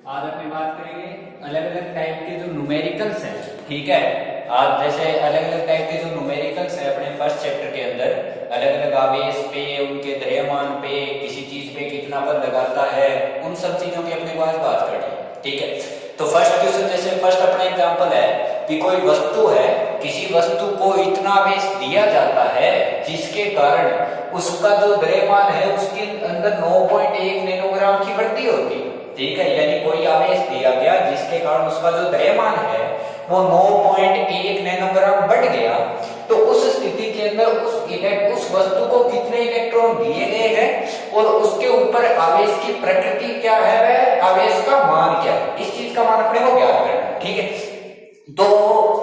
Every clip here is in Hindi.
आज अपनी बात करेंगे अलग अलग टाइप के जो न्यूमेरिकल्स हैं। ठीक है, आज जैसे अलग अलग टाइप के जो न्यूमेरिकल्स हैं अपने फर्स्ट चैप्टर के अंदर अलग अलग आवेश पे, उनके द्रव्यमान पे, किसी चीज पे कितना बल लगाता है, उन सब चीजों की अपने को आज बात करनी है। ठीक है, तो फर्स्ट क्वेश्चन, जैसे फर्स्ट अपना एग्जांपल है कि कोई वस्तु है, किसी वस्तु को इतना आवेश दिया जाता है जिसके कारण उसका जो द्रव्यमान है उसके अंदर 9.1 नैनोग्राम की वृद्धि होती है। ठीक है, यानी कोई आवेश दिया गया जिसके कारण उसका जो द्रव्यमान है वो 9.1 नैनोग्राम बढ़ गया, तो उस स्थिति के अंदर उस वस्तु को कितने इलेक्ट्रॉन दिए गए हैं और उसके ऊपर आवेश की प्रकृति क्या है, वह आवेश का मान क्या है, इस चीज का मान अपने को ज्ञात करना है। ठीक है, तो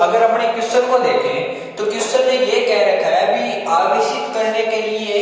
अगर अपने क्वेश्चन को देखें तो क्वेश्चन ने ये कह रखा है भी आवेशित करने के लिए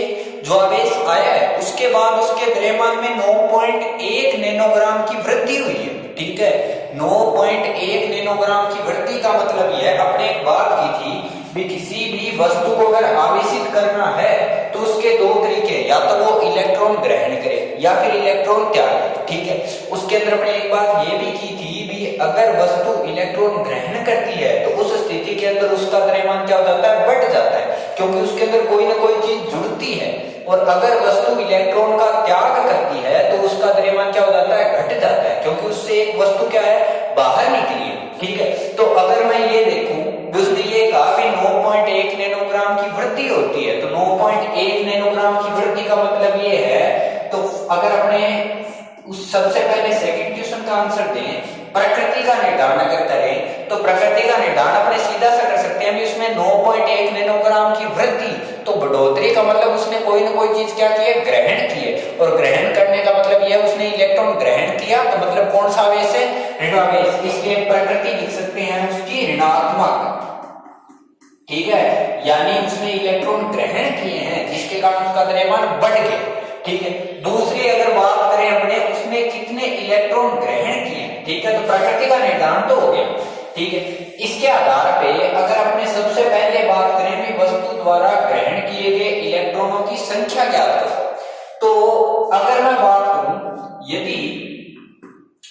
जो आवेश आया है उसके बाद उसके द्रव्यमान में 9.1 नैनोग्राम की वृद्धि हुई है। ठीक है, 9.1 नैनोग्राम की वृद्धि का मतलब यह है, अपने एक बात की थी भी किसी भी वस्तु को अगर आवेशित करना है तो उसके दो तरीके, या तो वो इलेक्ट्रॉन ग्रहण करे या फिर इलेक्ट्रॉन त्याग करे। ठीक है, उसके अंदर अपने एक बात ये भी की थी भी अगर वस्तु इलेक्ट्रॉन ग्रहण करती है तो उस स्थिति के अंदर उसका द्रव्यमान क्या हो जाता है, बढ़ जाता है, क्योंकि उसके अंदर कोई ना कोई चीज जुड़ती है। और अगर वस्तु इलेक्ट्रॉन का त्याग करती है तो उसका द्रव्यमान क्या हो जाता है, घट जाता है, क्योंकि उससे एक वस्तु क्या है, बाहर निकली है। ठीक है, तो अगर मैं ये देखूं, उसने ये कहा कि 9.1 नैनोग्राम की वृद्धि होती है, तो 9.1 नैनोग्राम की वृद्धि का मतलब ये है, तो अगर अपने उस सबसे पहले सेकंड क्वेश्चन का आंसर दें, प्रकृति का निर्धारण अगर करें तो प्रकृति का निर्धारण अपने सीधा सा कर सकते हैं भी उसमें 9.1 नैनोग्राम की वृद्धि, तो बढ़ोतरी का मतलब उसने कोई ना कोई चीज क्या की है, ग्रहण की है, और ग्रहण करने का मतलब यह उसने इलेक्ट्रॉन ग्रहण किया, तो मतलब कौन सा आवेश है, ऋणावेश, इसलिए प्रकृति लिख सकते हैं उसकी ऋणात्मक। ठीक है, यानी उसने इलेक्ट्रॉन ग्रहण किए हैं जिसके कारण उसका द्रव्यमान बढ़ गया। ठीक है, दूसरी अगर बात करें अपने उसने कितने इलेक्ट्रॉन ग्रहण किए, ठीक है, तो प्रकृति का निर्धारण तो हो गया। ठीक है, इसके आधार पे अगर अपने सबसे पहले बात करें भी वस्तु द्वारा ग्रहण किए गए इलेक्ट्रॉनों की संख्या ज्ञात करो, तो अगर मैं बात करूं यदि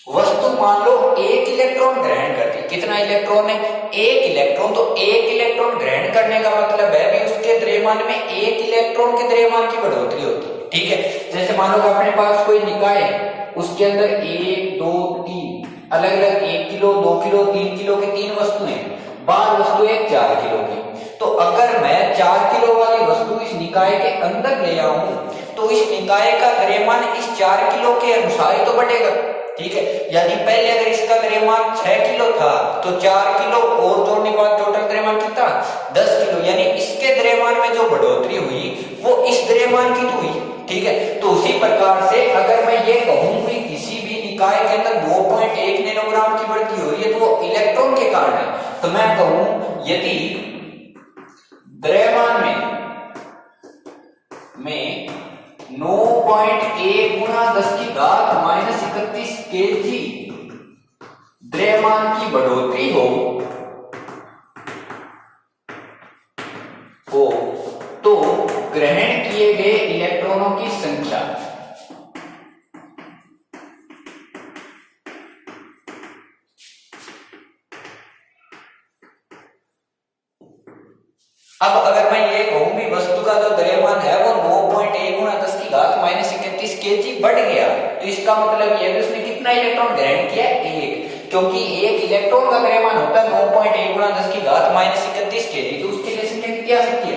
वस्तु मान लो एक इलेक्ट्रॉन ग्रहण करती है, कितना इलेक्ट्रॉन है, एक इलेक्ट्रॉन, तो एक इलेक्ट्रॉन ग्रहण करने का मतलब है भी उसके द्रव्यमान में एक इलेक्ट्रॉन के द्रव्यमान की बढ़ोतरी होती है। ठीक है, जैसे मान लो अपने पास कोई निकाय है, उसके अंदर 1 2 3 अलग अलग 1 किलो 2 किलो 3 किलो की 3 वस्तुएं, बाहर वस्तु है 4 किलो की, तो अगर मैं 4 किलो वाली वस्तु इस निकाय के अंदर ले आऊं तो इस निकाय का द्रव्यमान इस 4 किलो के अनुसार ही तो बढ़ेगा। ठीक है, यानी पहले अगर इसका द्रव्यमान 6 किलो था तो 4 किलो और जोड़ने के बाद टोटल द्रव्यमान कितना, 10 किलो, यानी इसके द्रव्यमान में जो बढ़ोतरी हुई वो इस द्रव्यमान की तो हुई। ठीक है, तो उसी प्रकार से अगर मैं ये कहूं कि किसी भी निकाय के अंदर 9.1 नैनोग्राम की वृद्धि हो रही है तो वो इलेक्ट्रॉन के कारण है, तो मैं कहूं यदि द्रव्यमान में 9.1 गुना 10 की घात -31 केजी द्रव्यमान की बढ़ोतरी हो तो ग्रहण किए गए इलेक्ट्रॉनों की संख्या अब अगर मैं ये कहूं भी वस्तु का जो द्रव्यमान है वो 9.1 गुना 10 की घात -31 केजी बढ़ गया, तो इसका मतलब ये है कि उसने कितना इलेक्ट्रॉन ग्रहण किया, एक, क्योंकि एक इलेक्ट्रॉन का द्रव्यमान होता है 9.1 गुना 10 की घात -31 केजी, तो उसके लिए संख्या कितनी आ सकती है,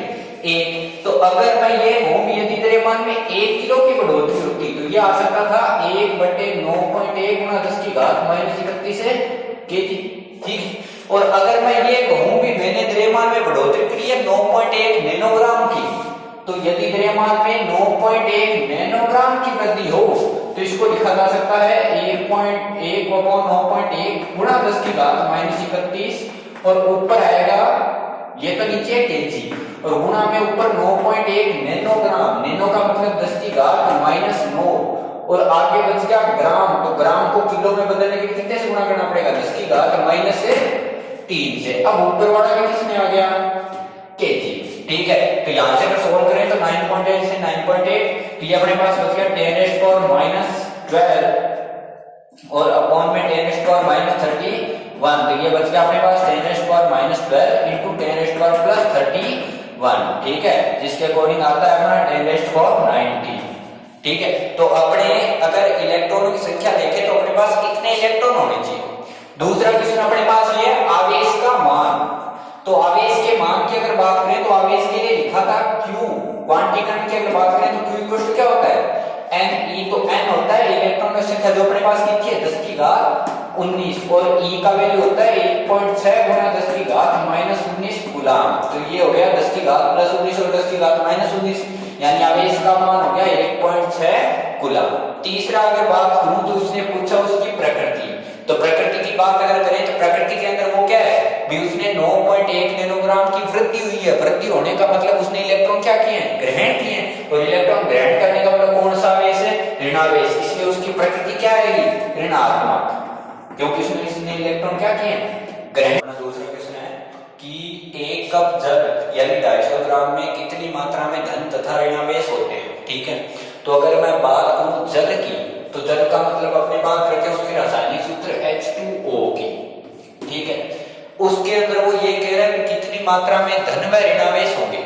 एक। तो अगर मैं ये कहूं यदि द्रव्यमान में 1 किलो की बढ़ोतरी होती तो ये आ सकता था 1/9.1 गुना 10 की घात -31 केजी। ठीक है, और अगर मैं ये कहूं भी मैंने द्रव्यमान में बढ़ोतरी करी है 9.1 नैनोग्राम की, तो यदि द्रव्यमान में 9.1 नैनोग्राम की वृद्धि हो तो इसको लिखा जा सकता है 1.1/9.1 गुणा 10 की घात -31, और ऊपर आएगा ये तो नीचे केजी और गुणा में ऊपर 9.1 नैनोग्राम, नैनो का मतलब 10 की घात -9, और आगे बच गया ग्राम, तो ग्राम को किलो में बदलने के लिए कितने से गुणा करना पड़ेगा, 10 की घात -3 से। अब ऊपर वाला भी किसमें आ गया, केजी। ठीक है, तो यहां से अगर सोल्व करें तो 9.8 से 9.8, तो ये अपने पास बच गया 10⁻⁻12 और अपॉन में 10⁻31, तो ये बच गया अपने पास 10⁻12 इंटू 10⁻+31, ठीक है, जिसके अकॉर्डिंग आता है अपना 10⁻90, ठीक है। तो अपने अगर इलेक्ट्रॉनों की संख्या देखें तो अपने पास कितने इलेक्ट्रॉन होने चाहिए। दूसरा क्वेश्चन अपने पास ये आवेश का मान, तो आवेश के मान की अगर बात करें तो आवेश के लिए लिखा था Q, क्वांटीकरण की अगर बात करें तो Q इक्वल टू क्या होता है Ne, तो N होता है इलेक्ट्रॉन की संख्या जो अपने पास कितनी है 10⁻19 और E का वैल्यू होता है 1.6 गुना 10⁻−19 कूलम, तो ये हो गया 10⁻+19 और 10⁻−19, यानी आवेश का मान हो गया 1.6 कूलम। तीसरा अगर बात करूं तो उसने पूछा उसकी प्रकृति, तो प्रकृति की बात अगर करें तो प्रकृति के अंदर वो क्या है भी उसने 9.1 नैनोग्राम की वृद्धि हुई है। वृद्धि होने का मतलब उसने इलेक्ट्रॉन क्या किए हैं ग्रहण किए हैं, और इलेक्ट्रॉन ग्रहण करने का मतलब कौन सा आवेश है ऋणावेश, इसलिए उसकी प्रकृति क्या आएगी ऋणात्मक, क्योंकि उसने इलेक्ट्रॉन क्या किए ग्रहण। दूसरा क्वेश्चन है कि एक कप जल यानी 250 ग्राम में कितनी मात्रा में धन तथा ऋणावेश होते हैं, ठीक है। तो अगर मैं बात करूं जल की, तो जल का मतलब अपने बात करते हैं उसके रासायनिक सूत्र H2O की, ठीक है। उसके अंदर वो ये कह रहा है कि कितनी मात्रा में धन व ऋणावेश होंगे।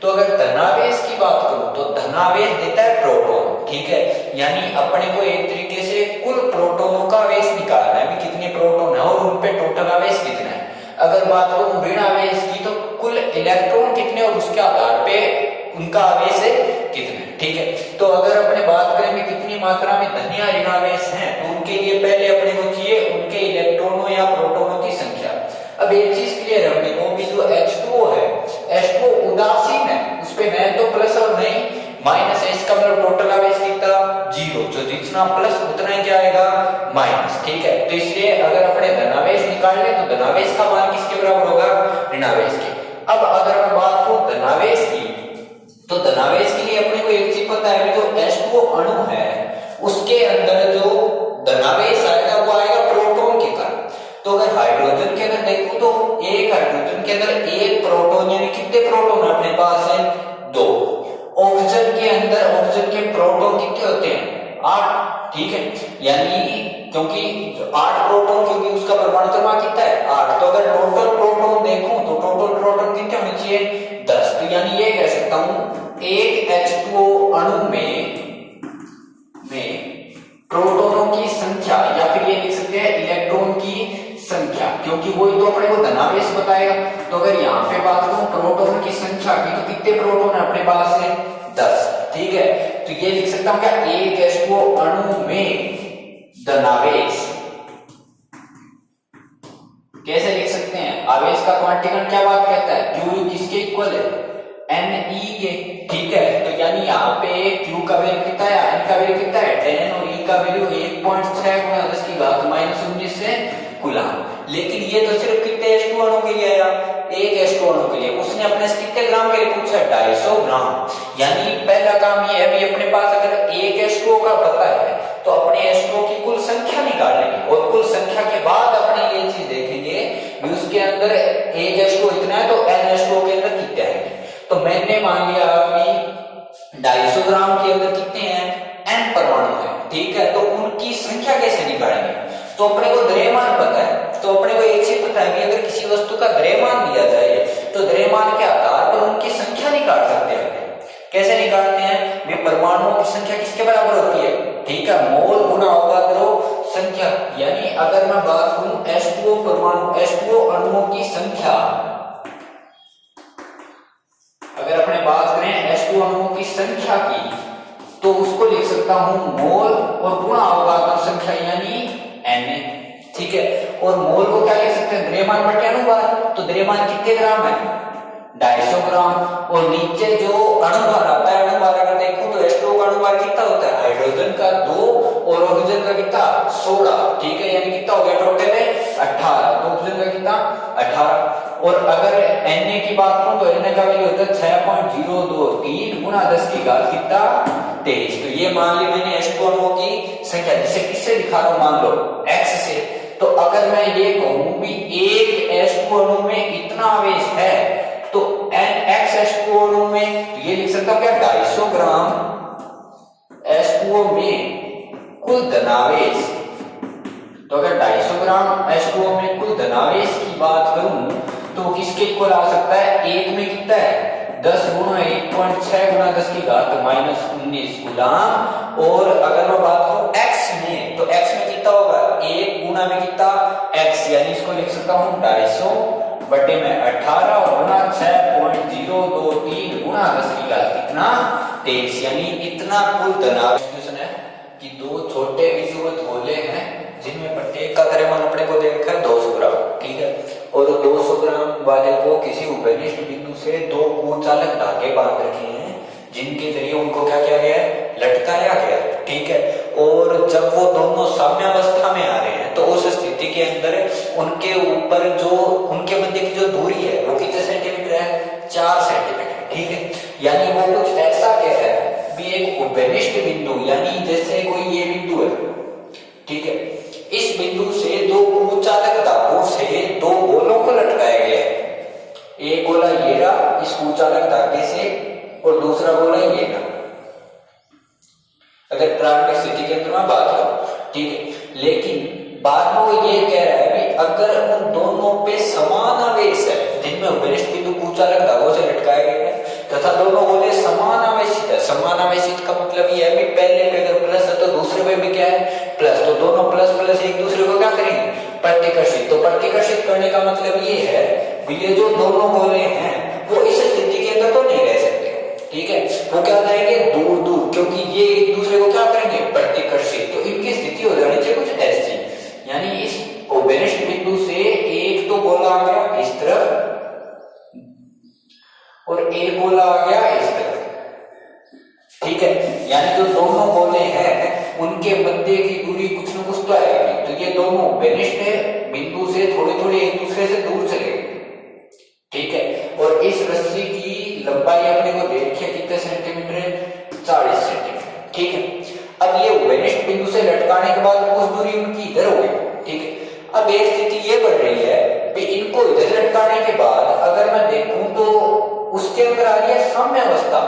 तो अगर धनावेश की बात करूं तो धनावेश देता है प्रोटॉन, ठीक है, यानी अपने को एक तरीके से कुल प्रोटॉनों का आवेश निकालना है कि कितने प्रोटॉन है और उन पे टोटल आवेश कितना है। अगर बात करूं ऋणावेश की तो कुल इलेक्ट्रॉन कितने और उसके आधार पे उनका आवेश है कितना, ठीक है। तो अगर अपने बात करें कि कितनी मात्रा में धन या ऋणावेश हैं तो उनके लिए पहले अपने को चाहिए उनके इलेक्ट्रॉनों या प्रोटॉनों की संख्या। अब एक चीज क्लियर है अपने को कि जो H2O है H2O उदासीन है, उस पे न तो प्लस और नहीं माइनस है, इसका मतलब टोटल आवेश कितना 0, जो जितना प्लस उतना ही क्या आएगा माइनस, ठीक है। तो इसलिए अगर अपने धनावेश निकाल ले तो धनावेश का मान किसके बराबर होगा ऋणावेश के। अब अगर मैं बात करूं धनावेश की, तो धनावेश के लिए अपने को एक चीज पता है जो H2O अणु है उसके अंदर जो धनावेश आएगा वो आएगा प्रोटॉन के कारण। तो अगर हाइड्रोजन के अंदर देखूं तो एक हाइड्रोजन के अंदर एक प्रोटॉन, यानी कितने प्रोटॉन अपने पास है 2। ऑक्सीजन के अंदर ऑक्सीजन के प्रोटॉन कितने होते हैं 8, ठीक है, यानी क्योंकि 8 प्रोटॉन, क्योंकि उसका परमाणु क्रमांक कितना है 8। तो अगर टोटल प्रोटॉन देखूं तो टोटल प्रोटॉन कितने होने चाहिए 10। तो यानी ये कह सकता हूं एक H2O अणु में प्रोटॉनों की संख्या, या फिर ये लिख सकते हैं इलेक्ट्रॉन की संख्या, क्योंकि वही तो अपने को धनावेश बताएगा। तो अगर यहाँ पे बात करूं प्रोटॉन की संख्या की तो कितने प्रोटॉन है अपने पास है 10, ठीक है। तो ये लिख सकता हूं क्या एक H2O अणु में धनावेश कैसे लिख सकते हैं, आवेश का क्वांटीकरण क्या बात कहता है Q किसके इक्वल है Ne के, ठीक है। तो यानी यहाँ पे Q का वैल्यू कितना है N का वैल्यू कितना है 10 और E का वैल्यू 1.6 गुना 10⁻−19 से कूलम। लेकिन ये तो सिर्फ कितने H2O अणु के लिए आया एक H2O अणु के लिए, उसने अपने से कितने ग्राम के लिए पूछा 250 ग्राम। यानी पहला काम ये है भी अपने पास अगर एक H2O का पता है तो अपने H2O की कुल संख्या निकाल लेंगे, और कुल संख्या के बाद अपने ये चीज देखेंगे भी उसके अंदर एक H2O इतना है तो N H2O के अंदर कितने आएंगे। तो मैंने मान लिया कि 250 ग्राम के अंदर कितने हैं N परमाणु है, ठीक है। तो उनकी संख्या कैसे निकालेंगे, तो अपने को द्रव्यमान पता है, तो अपने को एक चीज पता है कि अगर किसी वस्तु का द्रव्यमान दिया जाए तो द्रव्यमान के आधार पर उनकी संख्या निकाल सकते हैं। कैसे निकालते हैं वे परमाणुओं की संख्या किसके बराबर होती है, ठीक है, मोल गुना होगा द्रव्य संख्या। यानी अगर मैं बात करूं H2O परमाणु H2O अणुओं की संख्या, अगर अपने बात करें H2O अणुओं की संख्या की तो उसको लिख सकता हूं मोल और गुणा अवगात संख्या यानी Na, ठीक है। और मोल को क्या लिख सकते हैं द्रव्यमान बटे अणुभार, तो द्रव्यमान कितने ग्राम है 250 ग्राम। और नीचे जो अणुभार आता है, अणुभार अगर देखूं तो H2O का अणुभार कितना होता है हाइड्रोजन का 2 और ऑक्सीजन का कितना 16, ठीक है, यानी कितना हो गया टोटल है 18। तो ऑक्सीजन का कितना 18। और अगर Na की बात करूं तो Na का वैल्यू होता है 6.023 गुना 10 की घात कितना 23। तो ये मान ली मैंने H2O अणुओं की संख्या, जिसे किससे दिखा रहा हूं मान लो x से। तो अगर मैं ये कहूं भी एक H2O अणु में इतना आवेश है तो Nx H2O अणु में, तो ये लिख सकता हूं क्या 250 ग्राम H2O में कुल धनावेश तो अगर 250 ग्राम H2O में कुल धनावेश की बात करूं तो किसके इक्वल आ सकता है, एक में कितना है 10 गुणा 1.6 गुणा 10 की घात -19 गुलाम। और अगर मैं बात करूं x में तो x में कितना होगा, 1 गुणा में कितना x, यानी इसको लिख सकता हूं 250 बटे में 18 गुणा 6.023 गुणा 10 की घात कितना 23, यानी इतना कुल धनावेश है कि दो छोटे विषुवत गोले हैं जिनमें प्रत्येक का द्रव्यमान अपने को देखा है 200 ग्राम, ठीक है। और 200 ग्राम वाले को किसी उपरिष्ट बिंदु से दो कुचालक धागे बांध रखे हैं जिनके जरिए उनको क्या किया गया है, लटकाया गया, ठीक है। और जब वो दोनों साम्यावस्था में आ रहे हैं तो उस स्थिति के अंदर उनके ऊपर जो उनके मध्य की जो दूरी है वो कितने सेंटीमीटर है, 4 सेंटीमीटर, ठीक है। यानी वो कुछ ऐसा कह रहा है भी एक उपरिष्ट बिंदु, यानी जैसे कोई ये बिंदु है, ठीक है, इस बिंदु से दो कुचालक धागों से दो गोलों को लटकाया गया है। एक गोला ये रहा इस कुचालक धागे से और दूसरा गोला ये रहा, अगर प्रारंभिक स्थिति के अंदर मैं बात करूं, ठीक है। लेकिन बाद में वो ये कह रहा है कि अगर उन दोनों पे समान आवेश है जिनमें उपरिष्ट बिंदु कुचालक धागों से लटकाए गए हैं तथा दोनों गोले समान आवेशित है, समान आवेशित का मतलब ये है कि पहले पे अगर प्लस है तो दूसरे पे भी क्या है प्लस, तो दोनों प्लस प्लस एक दूसरे को क्या करेंगे, प्रतिकर्षित। तो प्रतिकर्षित करने का मतलब ये है कि ये जो दोनों गोले हैं वो इस स्थिति के अंदर तो नहीं रह सकते, ठीक है, वो क्या जाएंगे दूर दूर, क्योंकि ये एक दूसरे को क्या करेंगे, प्रतिकर्षित। तो इनकी स्थिति हो जानी चाहिए कुछ ऐसी, यानी इस उपरिष्ट बिंदु से एक तो गोला आ गया इस तरफ और एक गोला आ गया इस तरफ, ठीक है। यानी जो दोनों गोले हैं उनके मध्य की दूरी कुछ न कुछ तो आएगी, तो ये दोनों उपरिष्ट बिंदु से थोड़ी थोड़ी एक दूसरे से दूर चले, ठीक है। और इस रस्सी की लंबाई अपने को देखिए कितने सेंटीमीटर है, 40 सेंटीमीटर, ठीक है। अब ये उपरिष्ट बिंदु से लटकाने के बाद कुछ दूरी उनकी इधर हो गई, ठीक है। अब एक स्थिति ये बढ़ रही है कि इनको इधर लटकाने के बाद अगर मैं देखूं तो उसके अंदर आ रही है साम्यावस्था।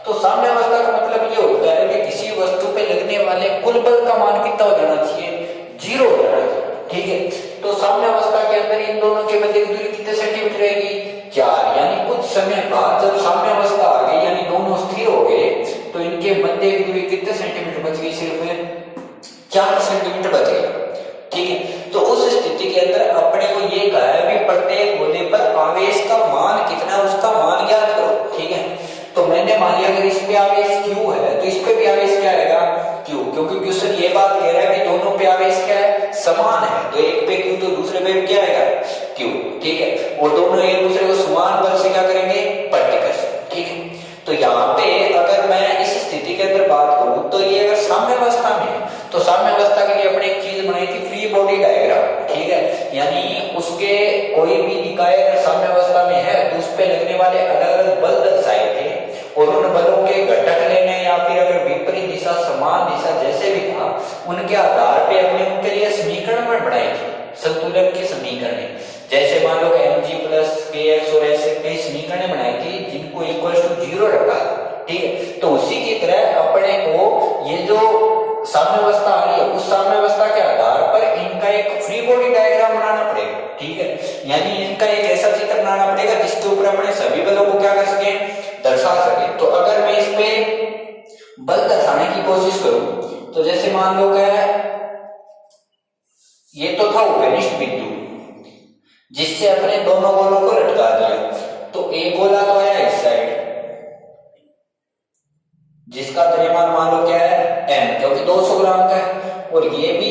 तो साम्यावस्था का मतलब ये होता है कि किसी वस्तु पे लगने वाले कुल बल का मान कितना हो जाना चाहिए, 0 हो जाना चाहिए, ठीक है। तो साम्यावस्था के अंदर इन दोनों के मध्य की दूरी कितने सेंटीमीटर रहेगी, 4, यानी कुछ समय बाद जब साम्यावस्था आ गई यानी दोनों स्थिर हो गए तो इनके मध्य की दूरी कितने सेंटीमीटर बच गई, सिर्फ 4 सेंटीमीटर बच गई, ठीक है। तो उस स्थिति के अंदर अपने को ये कहा है कि प्रत्येक गोले पर आवेश का मान कितना है उसका मान ज्ञात करो, ठीक है। तो मैंने मान लिया अगर इस पे आवेश Q है तो इस पे भी आवेश क्या आएगा, Q, क्योंकि क्वेश्चन ये बात कह रहा है कि दोनों पे आवेश क्या है, समान है, तो एक पे Q तो दूसरे पे क्या आएगा Q, ठीक है। और दोनों एक दूसरे को समान बल से क्या करेंगे, प्रतिकर्षण, ठीक है। तो यहाँ पे अगर मैं इस स्थिति के अंदर बात करूं तो ये अगर साम्यावस्था में है तो साम्यावस्था के लिए अपने एक चीज बनाई थी फ्री बॉडी डायग्राम, ठीक है। यानी उसके कोई भी निकाय अगर साम्यावस्था में है तो उस पे लगने वाले अलग अलग बल दर्शाए थे और उन बलों के घटक लेने या फिर अगर विपरीत दिशा समान दिशा जैसे भी था उनके आधार पे अपने उनके लिए समीकरण बनाए थे, संतुलन के समीकरण, जैसे मान लो mg प्लस kx और ऐसे कई समीकरण बनाई थी जिनको इक्वल टू 0 रखा, ठीक है। तो उसी की तरह अपने को ये जो साम्यावस्था आ रही है उस साम्यावस्था के आधार पर इनका एक फ्री बॉडी डायग्राम बनाना पड़ेगा, ठीक है। यानी इनका एक ऐसा चित्र बनाना पड़ेगा जिसके ऊपर अपने सभी बलों को क्या कर सके, दर्शा सके। तो अगर मैं इस पे बल दर्शाने की कोशिश करूं तो जैसे मान लो क्या ये तो था उपरिष्ट बिंदु जिससे अपने दोनों गोलों को लटका दिया, तो एक गोला तो आया इस साइड जिसका द्रव्यमान मान लो क्या है m, क्योंकि 200 ग्राम का है, और ये भी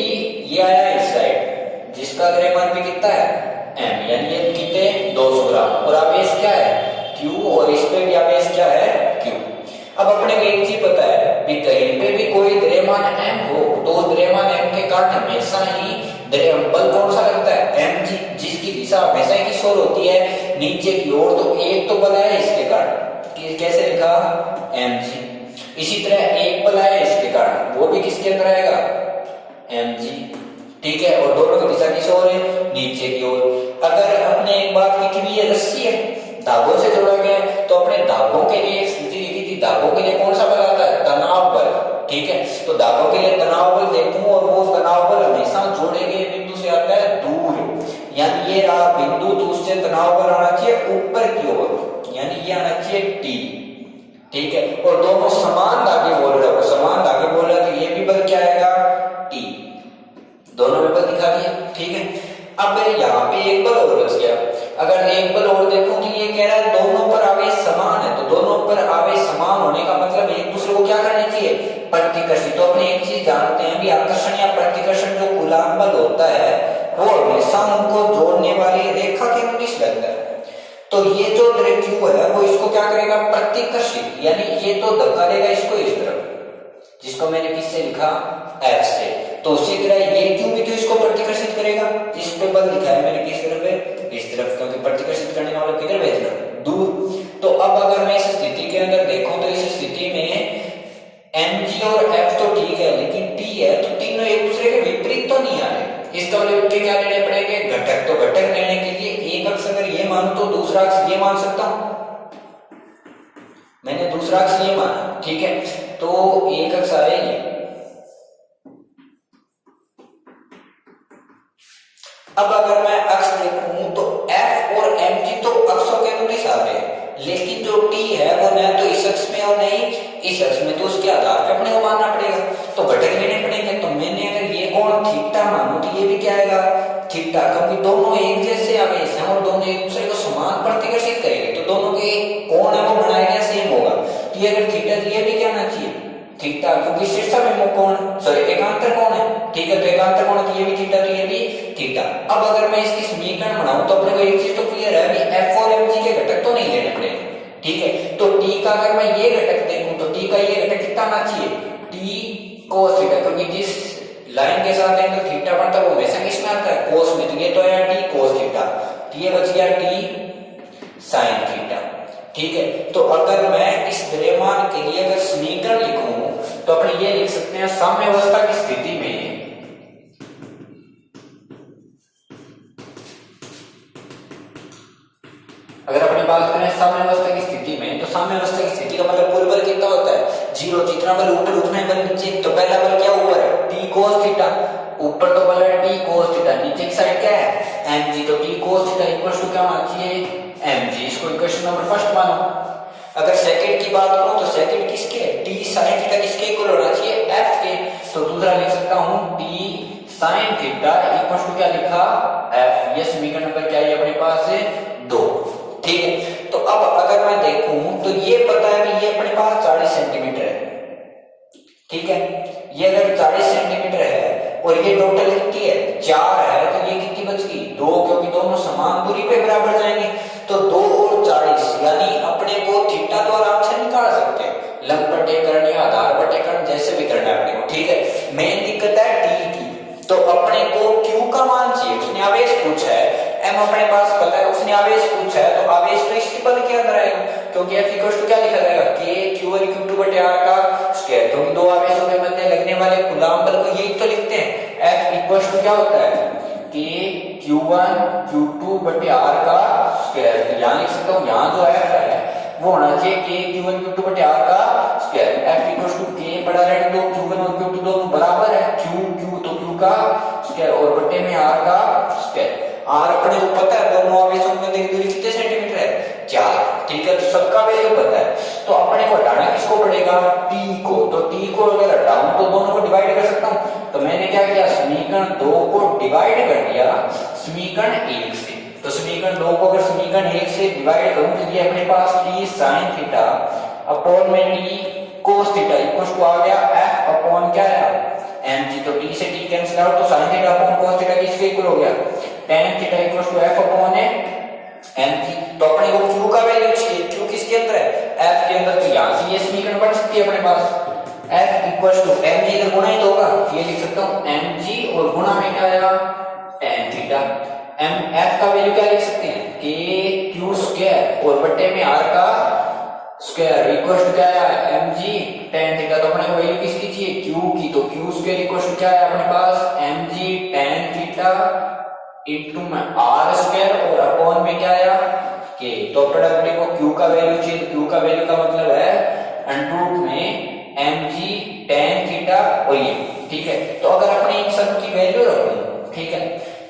ये आया इस साइड जिसका द्रव्यमान भी कितना है m, यानी ये कितने 200 ग्राम, और आवेश क्या है q, और इस पे भी आवेश क्या है q। अब अपने को एक चीज पता है कि कहीं पे भी कोई द्रव्यमान m हो तो उस द्रव्यमान m के कारण हमेशा ही बल कौन सा लगता है m, जिसकी दिशा हमेशा की ओर होती है नीचे की ओर, तो एक तो बल है इसके कारण, कैसे लिखा mg। इसी तरह एक बल है इसके कारण वो भी किसके अंदर आएगा mg, ठीक है। और दोनों की दिशा किस ओर है, नीचे की ओर। अगर अपने एक बात लिखी हुई है रस्सी है धागों से जोड़ा गया है तो अपने धागों के लिए एक स्थिति लिखी थी, धागों के लिए कौन सा बल आता है, तनाव बल, ठीक है। तो धागों के लिए तनाव बल देखूं और वो तनाव बल हमेशा जोड़े गए बिंदु से आता है दूर, यानी ये रहा बिंदु, तो उससे तनाव बल आना चाहिए ऊपर की ओर, यानी ये आना चाहिए टी, ठीक है। और दोनों समान धागे बोल रहे हो, समान धागे बोल रहे तो ये भी बल क्या आएगा टी, दोनों में बल दिखा दिया, ठीक है। अब यहाँ पे एक बल और बच गया, अगर एक बल और देखो तो ये कह रहा है दोनों पर आवेश समान है, तो दोनों पर आवेश समान होने का मतलब एक दूसरे को क्या करने चाहिए, प्रतिकर्षित। तो अपने एक चीज जानते हैं भी आकर्षण या प्रतिकर्षण जो कूलाम बल होता है वो हमेशा उनको जोड़ने वाली रेखा के अनुदिश लगता है। तो ये जो q है वो इसको क्या करेगा, प्रतिकर्षित, यानी ये तो धक्का देगा इसको इस तरफ, जिसको मैंने किससे लिखा F से, तो उसी तरह ये q भी तो इसको प्रतिकर्षित करेगा, जिस पे बल दिखाया मैंने किस तरफ है, इस तरफ, क्योंकि प्रतिकर्षित करने वाला किधर भेजना, दूर। तो अब अगर मैं इस स्थिति के अंदर देखूं तो इस स्थिति में mg और F तो ठीक है, लेकिन t है तो तीनों एक दूसरे के विपरीत तो नहीं आ रहे, इसका मतलब क्या लेने पड़ेंगे घटक, तो घटक लेने के लिए एक अक्ष अगर ये मानूं तो दूसरा अक्ष ये मान सकता हूं, मैंने दूसरा अक्ष ये माना, ठीक है, तो एक अक्ष आ रहा है ये। अब अगर मैं अक्ष देखूं तो F और mg तो अक्षों के अनुदिश आ रहे हैं, लेकिन जो t है वो न तो इस अक्ष में और नहीं इस अक्ष में, तो उसके आधार पे अपने को मानना पड़ेगा, तो घटक लेने पड़ेंगे। तो मैंने अगर ये कोण थीटा मानू तो ये भी क्या आएगा थीटा, क्योंकि दोनों एक जैसे आवेश हैं और दोनों एक दूसरे को समान प्रतिकर्षित करेंगे, तो दोनों के कोण है वो बनाया गया सेम होगा। तो ये अगर थीटा तो ये भी क्या आना चाहिए थीटा, क्योंकि शीर्षाभिमुख कोण सॉरी एकांतर कोण है, ठीक है, तो एकांतर कोण तो ये भी थीटा, तो ये भी थीटा। अब अगर मैं इसकी समीकरण बनाऊं तो अपने को एक चीज तो क्लियर है कि F और mg के घटक तो नहीं लेने पड़ेंगे, ठीक है। तो t का अगर मैं ये घटक देखूं तो t का ये घटक कितना आना चाहिए t cos थीटा, क्योंकि जिस लाइन के साथ एंगल थीटा बनता है वो हमेशा किस में आता है cos में, तो ये तो आया t cos थीटा, तो ये बच गया t sin थीटा, ठीक है। तो अगर मैं इस द्रव्यमान के लिए अगर समीकरण लिखूं तो अपन ये लिख सकते हैं साम्यावस्था की स्थिति में अगर अपनी बात करें साम्यावस्था की स्थिति में, तो साम्यावस्था की स्थिति का मतलब कुल बल कितना होता है जीरो, जितना बल ऊपर उतना ही बल नीचे। तो पहला बल क्या ऊपर है t cos थीटा, ऊपर तो बल है t cos थीटा, नीचे की साइड क्या है mg, तो t cos theta equal to क्या होना चाहिए mg, इसको इक्वेशन नंबर फर्स्ट मानो। अगर सेकंड की बात करूं तो सेकंड किसके t sin थीटा किसके इक्वल होना चाहिए f के, तो दूसरा लिख सकता हूं t sin theta equal to क्या लिखा f, ये समीकरण नंबर क्या है अपने पास है 2, ठीक है। तो अब अगर मैं देखूं तो ये पता है कि ये अपने पास 40 सेंटीमीटर है, ठीक है, ये अगर 40 सेंटीमीटर है और ये टोटल कितनी है 4 है, तो ये कितनी बच गई 2, क्योंकि दोनों समान दूरी पे बराबर जाएंगे, तो 2 और 40, यानी अपने को थीटा तो आराम से निकाल सकते हैं, लंब बटेकरण या आधार बटेकरण जैसे भी करना है अपने को, ठीक है। मेन दिक्कत है टी की, तो अपने को q का मान चाहिए, उसने आवेश पूछा है, m अपने पास पता है, उसने आवेश पूछा है, तो आवेश तो इस बल के अंदर आएगा, क्योंकि F इक्वल टू क्या लिखा जाएगा k q1 q2 बटे r का स्क्वायर, क्योंकि दो आवेशों के मध्य लगने वाले कूलाम बल को यही तो लिखते हैं। F इक्वल टू क्या होता है k q1 q2 बटे r का स्क्वायर, तो यहाँ लिख सकता हूँ, यहाँ जो F है वो होना चाहिए k q1 q2 बटे r का स्क्वायर। F इक्वल टू k बड़ा रेड, तो q1 और q2 दोनों बराबर है, q तो q का स्क्वायर और बटे में r का स्क्वायर। r अपने को पता है दोनों आवेशों में दूरी कितने सेंटीमीटर है 4, ठीक है, तो सबका वैल्यू पता है, तो अपने को हटाना किसको पड़ेगा t को, तो t को अगर हटाऊं तो दोनों को डिवाइड कर सकता हूं, तो मैंने क्या किया समीकरण 2 को डिवाइड कर दिया समीकरण 1 से, तो समीकरण 2 को अगर समीकरण 1 से डिवाइड करूं तो ये अपने पास t sin थीटा अपॉन में t cos theta equal to आ गया f अपॉन क्या है mg, तो t से t कैंसिल आउट, तो sin theta upon cos theta किसके इक्वल हो गया tan theta equal to f upon mg। तो अपने को q का वैल्यू चाहिए, q किसके अंदर है f के अंदर, तो यहां से ये समीकरण बन सकती है अपने पास f इक्वल टू mg इधर गुणा ही तो होगा, ये लिख सकता हूं mg और गुणा में क्या आएगा tan थीटा, f का वैल्यू क्या लिख सकते हैं k q स्क्वायर और बटे में r का स्क्वायर इक्वल टू क्या है mg tan थीटा, तो अपने को वैल्यू किसकी चाहिए q की, तो q स्क्वायर इक्वल टू क्या है अपने पास mg tan थीटा इनटू में r स्क्वायर और अपॉन में क्या आया k, तो अपने को q का वैल्यू चाहिए, तो q का वैल्यू का मतलब है अंडर रूट में mg tan थीटा ठीक है। तो अगर अपने इन सब की वैल्यू रखूं, ठीक है,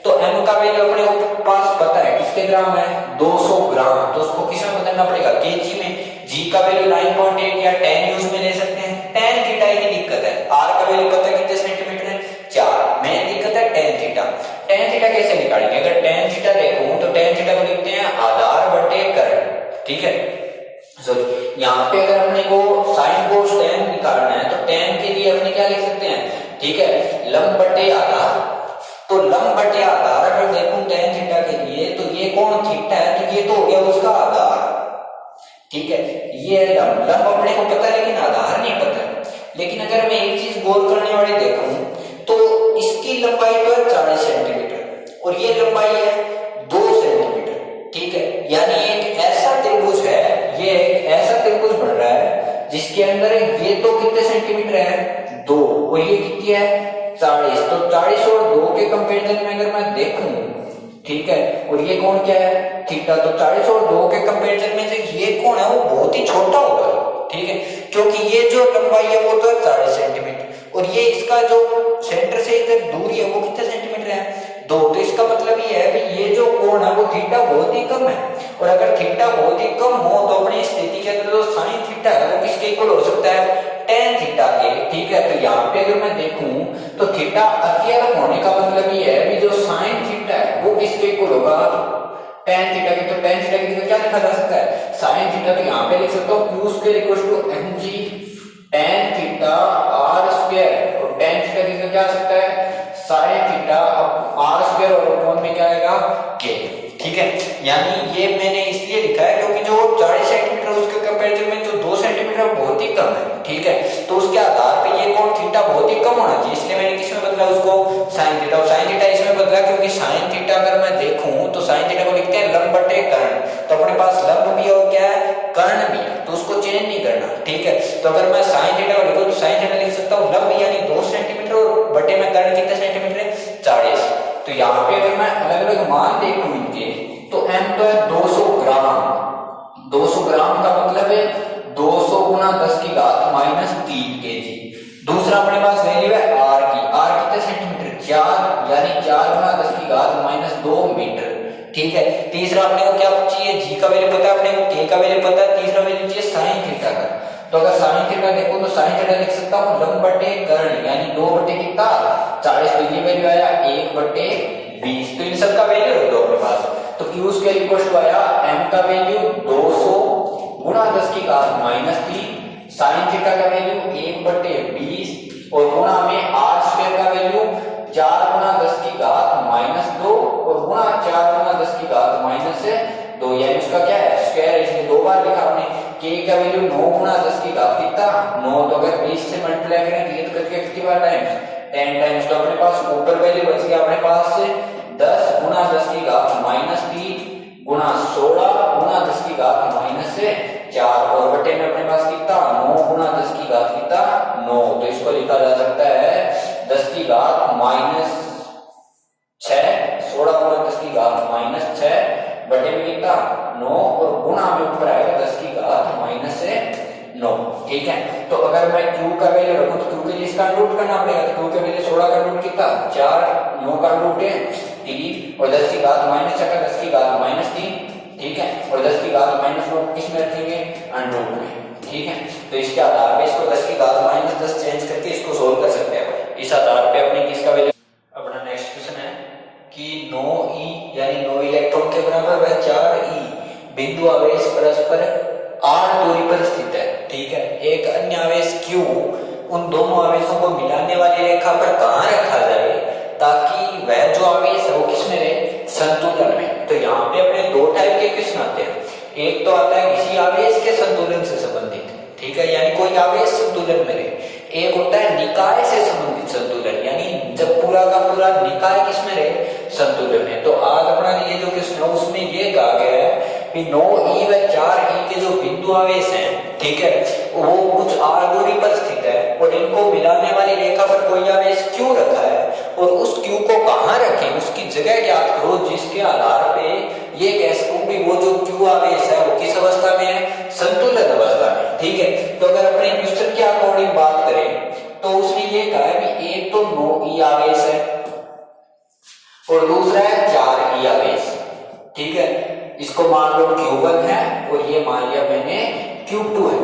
तो m का वैल्यू अपने को पास पता है कितने ग्राम है, 200 ग्राम। तो उसको किस में बदलना पड़ेगा, केजी में। g का वैल्यू 9.8 या 10 यूज में ले सकते हैं। tan थीटा की दिक्कत है, r का वैल्यू पता है कितने सेंटीमीटर है, 4। मेन दिक्कत है tan थीटा। tan थीटा कैसे निकालेंगे, अगर tan थीटा देखूं तो tan थीटा को लिखते हैं आधार बटे कर्ण, ठीक है। यहाँ पे अगर अपने को साइन कोस tan निकालना है तो tan के लिए अपने क्या लिख सकते हैं, ठीक है, लंब बटे आधार। तो लंब बटे आधार अगर देखूं tan थीटा के लिए तो ये कौन थीटा है, तो ये तो हो गया उसका आधार, ठीक है। ये लंब लंब अपने को पता है लेकिन आधार नहीं पता है। लेकिन अगर मैं एक चीज गौर करने वाली देखूं तो इसकी लंबाई तो है 40 सेंटीमीटर और ये लंबाई है 2 सेंटीमीटर, ठीक है। यानी एक ऐसा त्रिभुज है, ये एक ऐसा त्रिभुज बन रहा है जिसके अंदर ये तो कितने सेंटीमीटर है, 2, और ये कितनी है, 40। तो 40 और 2 के कंपैरिजन में अगर मैं देखूं, ठीक है, और ये कौन क्या है, थीटा। तो 40 और 2 के कंपैरिजन में से ये कौन है वो बहुत ही छोटा होगा, ठीक है, क्योंकि ये जो लंबाई है वो तो है 40 सेंटीमीटर और ये इसका जो सेंटर से इधर दूरी है वो कितने सेंटीमीटर है, 2। तो इसका मतलब ये है कि ये जो कोण है वो थीटा बहुत ही कम है। और अगर थीटा बहुत ही कम हो तो अपनी स्थिति के अंदर जो साइन थीटा है वो किसके इक्वल हो सकता है, tan थीटा के, ठीक है। तो यहाँ पे अगर मैं देखूं तो थीटा अत्यल्प होने का मतलब ये है कि जो साइन थीटा है वो किसके इक्वल होगा, tan थीटा के। तो tan थीटा की क्या लिखा जा सकता है, साइन थीटा। तो यहाँ पे लिख सकता हूँ q square equal to mg tan theta r square, और tan थीटा की क्या आ सकता है, साइन थीटा r स्क्वायर और अपॉन में क्या आएगा, k, ठीक है। यानी ये मैंने इसलिए लिखा है क्योंकि जो 40 सेंटीमीटर उसके कंपैरिजन में जो 2 सेंटीमीटर बहुत ही कम है, ठीक है। तो उसके आधार पे ये कोण थीटा बहुत ही कम होना चाहिए, इसलिए मैंने किसमें बदला उसको, साइन थीटा। और साइन थीटा इसमें बदला क्योंकि साइन थीटा अगर मैं देखूं तो साइन थीटा को लिखते हैं लंब बटे कर्ण। तो अपने पास लंब भी है और क्या है, कर्ण भी है, तो उसको चेंज नहीं करना, ठीक है। तो अगर मैं साइन थीटा को लिखूं तो साइन थीटा लिख सकता हूं लंब यानी 2 सेंटीमीटर और बटे में कर्ण कितने सेंटीमीटर है, 40। तो यहाँ पे अगर मैं अलग अलग मान देखूं इनके तो m तो है 200 ग्राम। 200 ग्राम का मतलब है 200 गुना 10 की घात माइनस 3 kg। दूसरा अपने पास वैल्यू है r की, r कितने सेंटीमीटर, 4, यानी 4 गुना 10 की घात माइनस 2 मीटर, ठीक है। तीसरा अपने को क्या चाहिए, g का वैल्यू पता है अपने को, k का वैल्यू पता है, तीसरा वैल्यू चाहिए साइन थीटा का। तो अगर साइन थीटा देखो तो साइन थीटा लिख सकता हूं लंब बटे कर्ण यानी 2 बटे कितना 40। तो ये वैल्यू आया 1 बटे 20। तो इन सब का वैल्यू रख दो अपने पास। तो q स्क्वायर इक्वल टू आया m का वैल्यू 200 गुना 10 की घात माइनस 3, साइन थीटा का वैल्यू 1 बटे 20 और गुणा में r स्क्वायर का वैल्यू 4 गुना 10 की घात माइनस 2 और गुणा 4 गुना 10 की घात माइनस 2, यानी उसका क्या है स्क्वायर। इसमें 2 बार लिखा हमने। k का वैल्यू 9 गुना 10 की घात कितना 9, तो अगर 20 से मल्टीप्लाई करें तो ये करके कितनी बार टाइम्स 10 टाइम्स। तो अपने पास ऊपर वैल्यू बच गया अपने पास 10 गुना 10 की घात माइनस 3 गुना 16 गुना 10 की घात माइनस 4 और बटे में अपने पास कितना 9 गुना 10 की घात कितना 9। तो इसको लिखा जा सकता है 10 की घात माइनस 6, 16 गुना 10 की घात माइनस 6 बटे में कितना 9 और गुणा में ऊपर आएगा 10 की घात माइनस 9, ठीक है। तो अगर मैं q का वैल्यू रखूं तो q के लिए इसका रूट करना पड़ेगा। तो q के वैल्यू 16 का रूट कितना 4, 9 का रूट है 3 और 10 की घात माइनस 6 का 10 की घात माइनस 3, ठीक है। और 10 की घात माइनस 9 किस में रखेंगे अंडर रूट में, ठीक है। तो इसके आधार पे इसको 10 की घात माइनस 10 चेंज करके इसको सोल्व कर सकते हैं। इस आधार पे अपने किसका वैल्यू। अपना नेक्स्ट क्वेश्चन है कि 9e यानी 9 इलेक्ट्रॉन के बराबर वह 4e बिंदु आवेश परस्पर r दूरी पर स्थित है, ठीक है। एक अन्य आवेश q उन दोनों आवेशों को मिलाने वाली रेखा पर कहां रखा जाए ताकि वह जो आवेश है वो किसमें रहे संतुलन में। तो यहाँ पे अपने दो टाइप के क्वेश्चन आते हैं। एक तो आता है किसी आवेश के संतुलन से संबंधित, ठीक है, यानी कोई आवेश संतुलन में रहे। एक होता है निकाय से संबंधित संतुलन, यानी जब पूरा का पूरा निकाय किसमें रहे संतुलन में। तो आज अपना ये जो क्वेश्चन है उसमें ये कहा गया है कि 9e व 4e के जो बिंदु आवेश हैं, ठीक है, वो कुछ r दूरी पर स्थित है और इनको मिलाने वाली रेखा पर कोई आवेश q रखा है और उस q को कहां रखें उसकी जगह ज्ञात करो जिसके आधार पे ये कह सकूं कि वो जो q आवेश है वो किस अवस्था में है संतुलित अवस्था में, ठीक है। तो अगर अपने क्वेश्चन के अकॉर्डिंग बात करें तो उसने ये कहा है कि एक तो 9e आवेश है और दूसरा है 4e आवेश, ठीक है। इसको मान लो Q1 है और ये मान लिया मैंने Q2 है।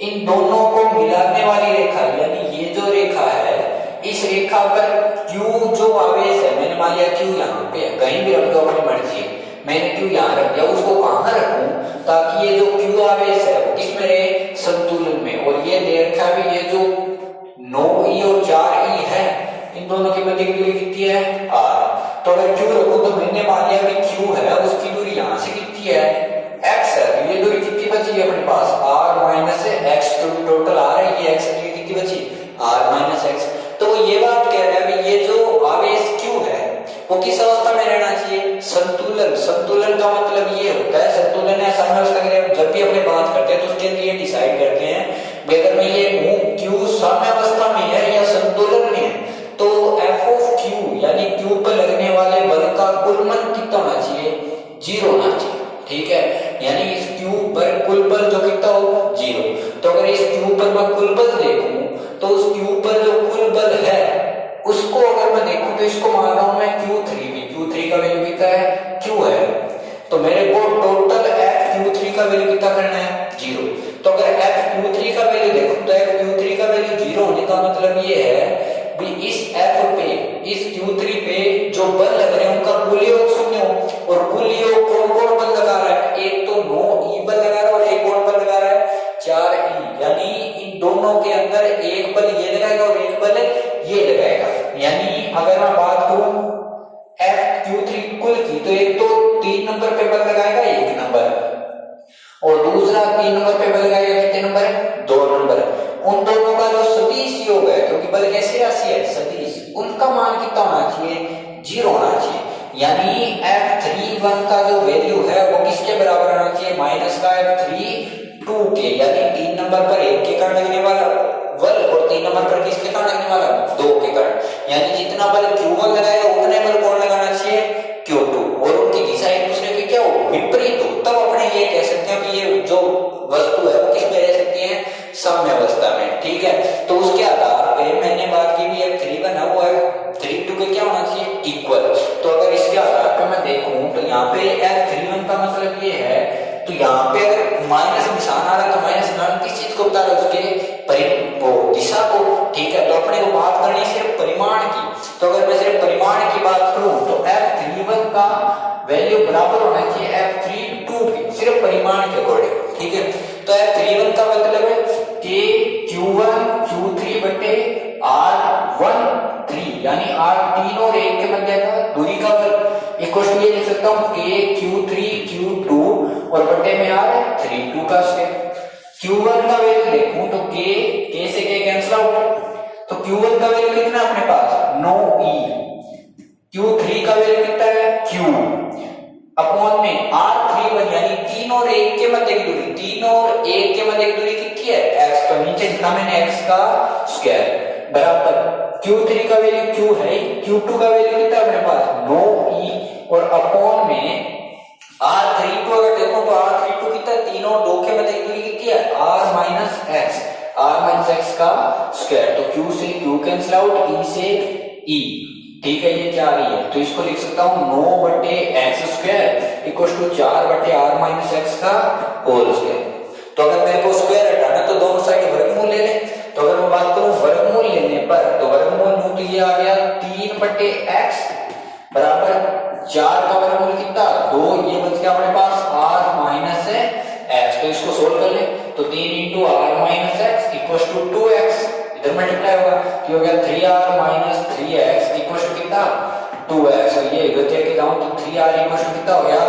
इन दोनों को मिलाने वाली रेखा यानी ये जो रेखा है, इस रेखा पर Q जो आवेश है, मैंने मान लिया Q यहाँ पे कहीं भी रख दो अपनी मर्जी, मैंने Q यहाँ रख दिया, उसको कहाँ रखूं ताकि ये जो Q आवेश है वो किसमें रहे, संतुलन में। और ये दे रखा है ये जो 9e और 4e है, इन दोनों की मध्य की दूरी कितनी है, r। तो अगर Q रखूं तो मैंने मान लिया कि Q है उसकी दूरी यहाँ से कितनी है, x है। तो ये दूरी कितनी बची है अपने पास, r माइनस x, क्योंकि टोटल r है, ये x की कितनी बची, r माइनस x। तो ये बात कह रहा है कि ये जो आवेश Q है वो किस अवस्था में रहना चाहिए, संतुलन। संतुलन का मतलब ये होता है, संतुलन या साम्यावस्था के लिए जब भी अपने बात करते हैं तो उसके लिए डिसाइड करते हैं अगर मैं ये हूं Q साम्यावस्था में है या संतुलन में है, तो f ऑफ Q यानी Q पर लगने वाले बल का कुलमन कितना होना चाहिए, 0 होना चाहिए, ठीक है। यानी इस Q पर कुल बल जो कितना हो, 0। तो अगर इस Q पर मैं कुल बल देखूं तो उस Q पर जो कुल बल है उसको अगर मैं देखूं तो इसको मान रहा हूं मैं Q3 भी, Q3 का वैल्यू कितना है, Q है। तो मेरे को टोटल F Q3 का वैल्यू कितना करना है, 0। तो अगर F Q3 का वैल्यू देखो तो F Q3 का वैल्यू 0 होने का मतलब ये है भी इस F पे, इस Q3 पे जो बल लग रहे हैं उनका कुल योग 0 हो। और कुल योग कौन कौन बल लगा रहा है, एक तो 9e बल लगा रहा है और एक कौन बल लगा रहा है, 4e। यानी इन दोनों के अंदर एक बल ये लगाएगा और एक बल ये लगाएगा। यानी अगर मैं बात करूं F Q3 कुल की, तो एक तो 3 नंबर पे बल लगाएगा 1 नंबर और दूसरा 3 नंबर पे बल लगाएगा कितने नंबर, 2 नंबर। उन दोनों का जो सदिश योग है, क्योंकि बल कैसी राशि है, सदिश, उनका मान कितना होना चाहिए, 0 होना चाहिए। यानी F31 का जो वैल्यू है वो किसके बराबर होना चाहिए, माइनस का F32 के, यानी 3 नंबर पर 1 के कारण लगने वाला बल और 3 नंबर पर किसके कारण लगने वाला, 2 के कारण। यानी जितना बल Q1 लगाएगा उतने बल कौन लगाना चाहिए, Q2। और उनकी दिशा एक दूसरे की क्या हो, विपरीत हो, तब अपने ये कह सकते हैं कि ये जो वस्तु है वो किस में रह सकती है, साम्यावस्था में, ठीक है। तो उसके आधार पे मैंने बात की भी F3 बना हुआ है, 3 के क्या होना चाहिए, इक्वल। तो अगर इसके आधार पे मैं देखूं तो यहाँ पे F31 का मतलब ये है, तो यहाँ पे अगर माइनस निशान आ रहा है तो माइनिस निशान किस चीज को बता रहा है, उसके वो दिशा को, ठीक है। तो अपने को बात करनी है सिर्फ परिमाण की। तो अगर मैं सिर्फ परिमाण की बात करूं तो F31 का वैल्यू बराबर होना चाहिए F32 के, सिर्फ परिमाण के अकॉर्डिंग, ठीक है। तो F31 का मतलब है कि Q1 Q3 बटे R13, यानी R3 और 1 के मध्य का दूरी का बल इक्वल ये लिख सकता हूं K Q3 Q2 और बटे में R32 का स्क्वायर। Q1 का वैल्यू देखूं तो K से K कैंसिल आउट, तो Q1 का वैल्यू कितना है अपने पास, 9e। Q3 का वैल्यू कितना है, Q अपॉन में R31, यानी 3 और 1 के मध्य की दूरी, 3 और 1 के मध्य की दूरी कितनी है, x। तो नीचे लिखा मैंने x का स्क्वायर बराबर Q3 का वैल्यू Q है, Q2 का वैल्यू कितना है अपने पास, 9e और अपॉन में R32। अगर देखो तो R32 कितना है, 3 और 2 के मध्य की दूरी कितनी है, R माइनस x का स्क्वायर। तो Q से Q कैंसिल आउट, E से E, ठीक है, ये 4 ही है। तो इसको लिख सकता हूं 9 बटे एक्स स्क्वायर इक्वल टू 4 बटे आर माइनस एक्स का होल स्क्वायर। तो अगर मेरे को स्क्वायर हटाना तो दोनों साइड वर्गमूल ले लें। तो अगर मैं बात करूं वर्गमूल लेने पर, तो वर्गमूल लूं तो ये आ गया 3 बटे एक्स बराबर 4 का वर्गमूल कितना, 2, ये बच गया अपने पास आर माइनस एक्स। तो इसको सोल्व कर ले तो 3 into r minus x equal to 2x, इधर मल्टीप्लाई होगा कि हो गया 3r minus 3x equal to कितना, 2x। और ये इधर लेके जाऊं तो 3r इक्वल टू कितना हो गया,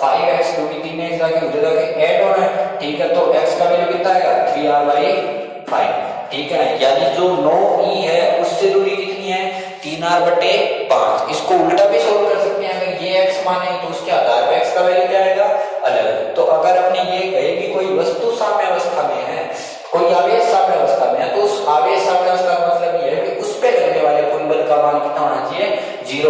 5x, क्योंकि 3x जाके उधर जाके ऐड होना है, ठीक है। तो x का वैल्यू कितना आएगा, 3r/5, ठीक है। यानी जो 9e है उससे दूरी कितनी है, 3r बटे 5। इसको उल्टा भी सोल्व कर सकते हैं, अगर ये x माने तो उसके आधार पे x का वैल्यू क्या आएगा, अलग। तो अगर अपने ये कहे कि कोई वस्तु साम्यावस्था में है, कोई आवेश साम्यावस्था में है, तो उस आवेश साम्यावस्था का मतलब ये है कि उस पे लगने वाले कुल बल का मान कितना होना चाहिए, 0